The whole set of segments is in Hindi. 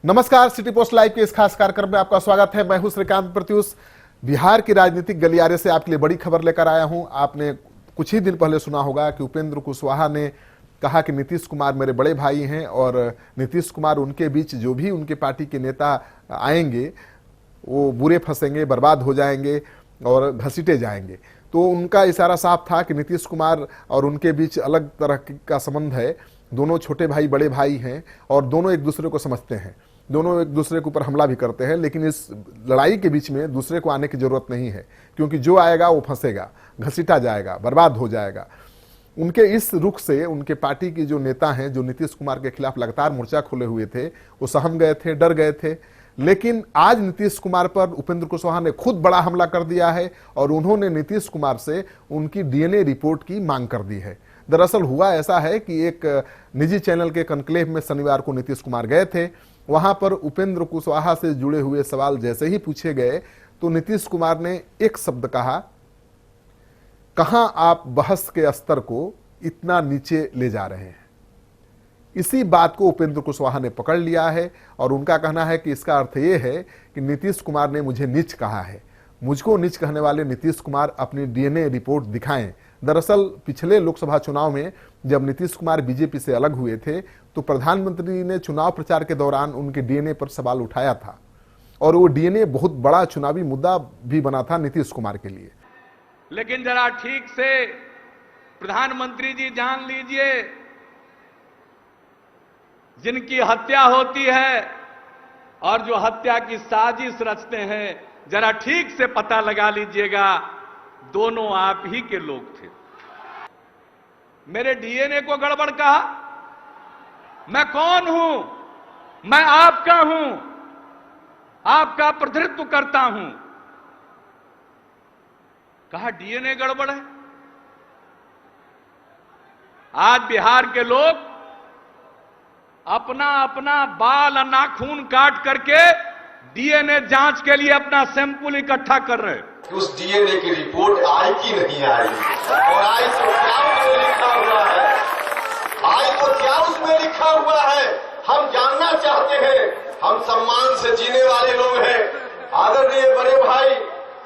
नमस्कार, सिटी पोस्ट लाइव के इस खास कार्यक्रम में आपका स्वागत है। मैं हूं श्रीकांत प्रत्युष। बिहार की राजनीतिक गलियारे से आपके लिए बड़ी खबर लेकर आया हूं। आपने कुछ ही दिन पहले सुना होगा कि उपेंद्र कुशवाहा ने कहा कि नीतीश कुमार मेरे बड़े भाई हैं और नीतीश कुमार उनके बीच जो भी उनके पार्टी के नेता आएंगे वो बुरे फंसेंगे, बर्बाद हो जाएंगे और घसीटे जाएंगे। तो उनका इशारा साफ था कि नीतीश कुमार और उनके बीच अलग तरह का संबंध है। दोनों छोटे भाई बड़े भाई हैं और दोनों एक दूसरे को समझते हैं, दोनों एक दूसरे के ऊपर हमला भी करते हैं। लेकिन इस लड़ाई के बीच में दूसरे को आने की जरूरत नहीं है, क्योंकि जो आएगा वो फंसेगा, घसीटा जाएगा, बर्बाद हो जाएगा। उनके इस रुख से उनके पार्टी की जो नेता हैं, जो नीतीश कुमार के खिलाफ लगातार मोर्चा खोले हुए थे, वो सहम गए थे, डर गए थे। लेकिन आज नीतीश कुमार पर उपेंद्र कुशवाहा ने खुद बड़ा हमला कर दिया है और उन्होंने नीतीश कुमार से उनकी डीएनए रिपोर्ट की मांग कर दी है। दरअसल हुआ ऐसा है कि एक निजी चैनल के कॉन्क्लेव में शनिवार को नीतीश कुमार गए थे। वहां पर उपेंद्र कुशवाहा से जुड़े हुए सवाल जैसे ही पूछे गए तो नीतीश कुमार ने एक शब्द कहा, कहां आप बहस के स्तर को इतना नीचे ले जा रहे हैं। इसी बात को उपेंद्र कुशवाहा ने पकड़ लिया है और उनका कहना है कि इसका अर्थ यह है कि नीतीश कुमार ने मुझे नीच कहा है। मुझको नीच कहने वाले नीतीश कुमार अपनी डीएनए रिपोर्ट दिखाएं। दरअसल पिछले लोकसभा चुनाव में जब नीतीश कुमार बीजेपी से अलग हुए थे तो प्रधानमंत्री ने चुनाव प्रचार के दौरान उनके डीएनए पर सवाल उठाया था और वो डीएनए बहुत बड़ा चुनावी मुद्दा भी बना था नीतीश कुमार के लिए। लेकिन जरा ठीक से प्रधानमंत्री जी जान लीजिए, जिनकी हत्या होती है और जो हत्या की साजिश रचते हैं, जरा ठीक से पता लगा लीजिएगा, दोनों आप ही के लोग थे। मेरे डीएनए को गड़बड़ कहा। मैं कौन हूं? मैं आपका हूं, आपका प्रतिनिधित्व करता हूं। कहा डीएनए गड़बड़ है। आज बिहार के लोग अपना अपना बाल और नाखून काट करके डीएनए जांच के लिए अपना सैंपल इकट्ठा कर रहे हैं। उस डीएनए की रिपोर्ट आई कि नहीं आई, और आई तो क्या उसमें लिखा हुआ है, आई तो क्या उसमें लिखा हुआ है, हम जानना चाहते हैं। हम सम्मान से जीने वाले लोग हैं। आदरणीय बड़े भाई,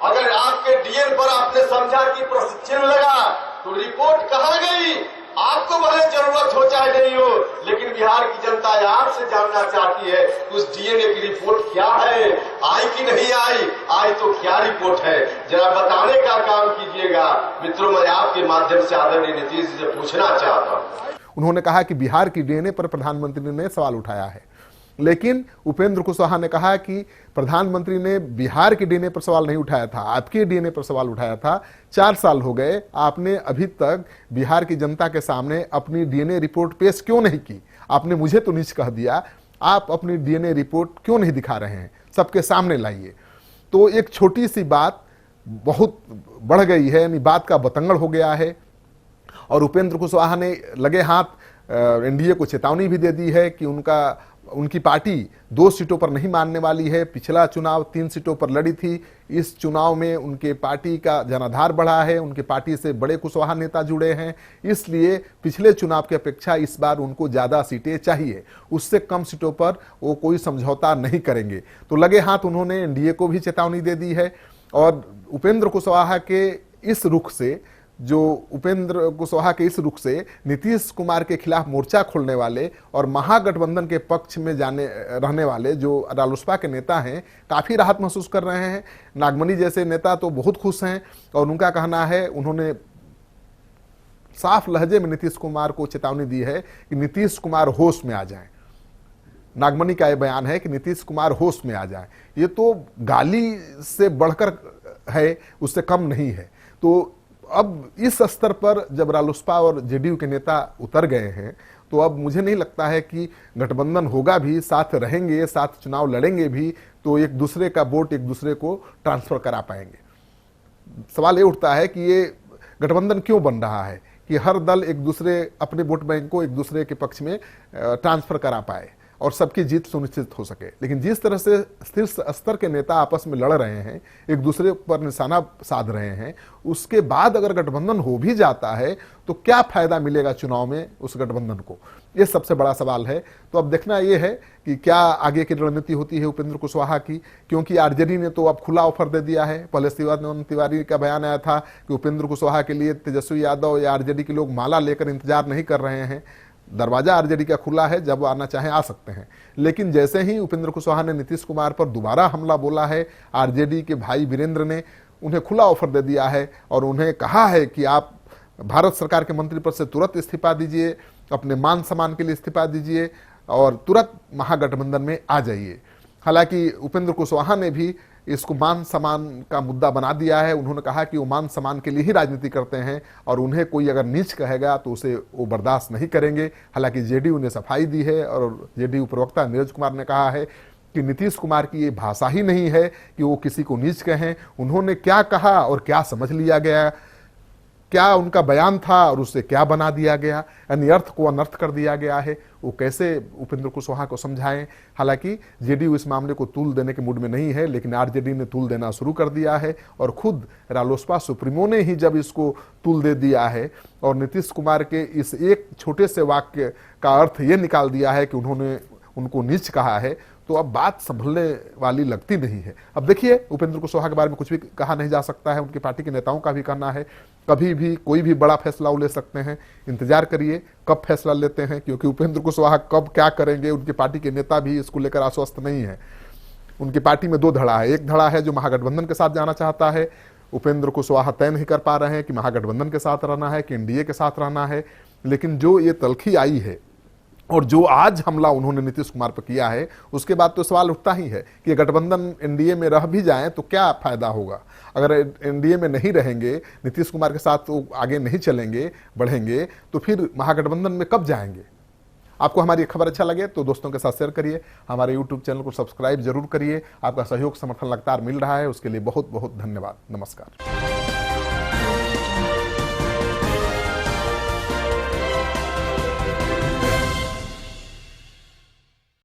अगर आपके डीएनए पर आपने समझा कि प्रश्न चिन्ह लगा तो रिपोर्ट कहां गई? आपको भले जरूरत हो चाहे नहीं हो, लेकिन बिहार की जनता आपसे जानना चाहती है उस डीएनए की रिपोर्ट क्या है, आई कि नहीं आई, आई तो क्या रिपोर्ट है, जरा बताने का काम कीजिएगा। मित्रों, मैं आपके माध्यम से आदरणीय नीतीश जी से पूछना चाहता हूं। उन्होंने कहा कि बिहार की डीएनए पर प्रधानमंत्री ने सवाल उठाया है, लेकिन उपेंद्र कुशवाहा ने कहा कि प्रधानमंत्री ने बिहार की डीएनए पर सवाल नहीं उठाया था, आपके डीएनए पर सवाल उठाया था। 4 साल हो गए, आपने अभी तक बिहार की जनता के सामने अपनी डीएनए रिपोर्ट पेश क्यों नहीं की? आपने मुझे तो नीच कह दिया, आप अपनी डीएनए रिपोर्ट क्यों नहीं दिखा रहे हैं? सबके सामने लाइए। तो एक छोटी सी बात बहुत बढ़ गई है, यानी बात का बतंगड़ हो गया है। और उपेंद्र कुशवाहा ने लगे हाथ एनडीए को चेतावनी भी दे दी है कि उनकी पार्टी 2 सीटों पर नहीं मानने वाली है। पिछला चुनाव 3 सीटों पर लड़ी थी, इस चुनाव में उनके पार्टी का जनाधार बढ़ा है, उनके पार्टी से बड़े कुशवाहा नेता जुड़े हैं, इसलिए पिछले चुनाव की अपेक्षा इस बार उनको ज्यादा सीटें चाहिए। उससे कम सीटों पर वो कोई समझौता नहीं करेंगे। तो लगे हाथ उन्होंने एनडीए को भी चेतावनी दे दी है। और उपेंद्र कुशवाहा के इस रुख से नीतीश कुमार के खिलाफ मोर्चा खोलने वाले और महागठबंधन के पक्ष में रहने वाले जो रालोसपा के नेता हैं, काफी राहत महसूस कर रहे हैं। नागमणि जैसे नेता तो बहुत खुश हैं और उनका कहना है, उन्होंने साफ लहजे में नीतीश कुमार को चेतावनी दी है कि नीतीश कुमार होश में आ जाएं। नागमणि का यह बयान है कि नीतीश कुमार होश में आ जाए। ये तो गाली से बढ़कर है, उससे कम नहीं है। तो अब इस स्तर पर जब रालोसपा और जेडीयू के नेता उतर गए हैं तो अब मुझे नहीं लगता है कि गठबंधन होगा भी, साथ रहेंगे, साथ चुनाव लड़ेंगे भी तो एक दूसरे का वोट एक दूसरे को ट्रांसफर करा पाएंगे। सवाल ये उठता है कि ये गठबंधन क्यों बन रहा है कि हर दल एक दूसरे अपने वोट बैंक को एक दूसरे के पक्ष में ट्रांसफर करा पाए और सबकी जीत सुनिश्चित हो सके। लेकिन जिस तरह से शीर्ष स्तर के नेता आपस में लड़ रहे हैं, एक दूसरे पर निशाना साध रहे हैं, उसके बाद अगर गठबंधन हो भी जाता है तो क्या फायदा मिलेगा चुनाव में उस गठबंधन को, ये सबसे बड़ा सवाल है। तो अब देखना यह है कि क्या आगे की रणनीति होती है उपेंद्र कुशवाहा की, क्योंकि आरजेडी ने तो अब खुला ऑफर दे दिया है। पहले शिवानंद तिवारी का बयान आया था कि उपेंद्र कुशवाहा के लिए तेजस्वी यादव या आरजेडी के लोग माला लेकर इंतजार नहीं कर रहे हैं, दरवाजा आरजेडी का खुला है, जब आना चाहें आ सकते हैं। लेकिन जैसे ही उपेंद्र कुशवाहा ने नीतीश कुमार पर दोबारा हमला बोला है, आरजेडी के भाई वीरेंद्र ने उन्हें खुला ऑफर दे दिया है और उन्हें कहा है कि आप भारत सरकार के मंत्री पद से तुरंत इस्तीफा दीजिए, अपने मान सम्मान के लिए इस्तीफा दीजिए और तुरंत महागठबंधन में आ जाइए। हालांकि उपेंद्र कुशवाहा ने भी इसको मान सम्मान का मुद्दा बना दिया है। उन्होंने कहा कि वो मान सम्मान के लिए ही राजनीति करते हैं और उन्हें कोई अगर नीच कहेगा तो उसे वो बर्दाश्त नहीं करेंगे। हालांकि जेडीयू ने सफाई दी है और जेडीयू प्रवक्ता नीरज कुमार ने कहा है कि नीतीश कुमार की ये भाषा ही नहीं है कि वो किसी को नीच कहें। उन्होंने क्या कहा और क्या समझ लिया गया, क्या उनका बयान था और उससे क्या बना दिया गया, यानी अर्थ को अनर्थ कर दिया गया है, वो कैसे उपेंद्र कुशवाहा को समझाएं। हालांकि जेडीयू इस मामले को तूल देने के मूड में नहीं है, लेकिन आरजेडी ने तूल देना शुरू कर दिया है और खुद रालोसपा सुप्रीमो ने ही जब इसको तूल दे दिया है और नीतीश कुमार के इस एक छोटे से वाक्य का अर्थ ये निकाल दिया है कि उन्होंने उनको नीच कहा है, तो अब बात संभलने वाली लगती नहीं है। अब देखिए, उपेंद्र कुशवाहा के बारे में कुछ भी कहा नहीं जा सकता है, उनकी पार्टी के नेताओं का भी कहना है कभी भी कोई भी बड़ा फैसला वो ले सकते हैं। इंतजार करिए कब फैसला लेते हैं, क्योंकि उपेंद्र कुशवाहा कब क्या करेंगे उनकी पार्टी के नेता भी इसको लेकर आश्वस्त नहीं है। उनकी पार्टी में दो धड़ा है, एक धड़ा है जो महागठबंधन के साथ जाना चाहता है। उपेंद्र कुशवाहा तय नहीं कर पा रहे हैं कि महागठबंधन के साथ रहना है कि एनडीए के साथ रहना है। लेकिन जो ये तलखी आई है और जो आज हमला उन्होंने नीतीश कुमार पर किया है, उसके बाद तो सवाल उठता ही है कि गठबंधन एनडीए में रह भी जाएं तो क्या फायदा होगा। अगर एनडीए में नहीं रहेंगे, नीतीश कुमार के साथ तो आगे नहीं चलेंगे, बढ़ेंगे, तो फिर महागठबंधन में कब जाएंगे। आपको हमारी खबर अच्छा लगे तो दोस्तों के साथ शेयर करिए, हमारे यूट्यूब चैनल को सब्सक्राइब जरूर करिए। आपका सहयोग समर्थन लगातार मिल रहा है, उसके लिए बहुत बहुत धन्यवाद। नमस्कार।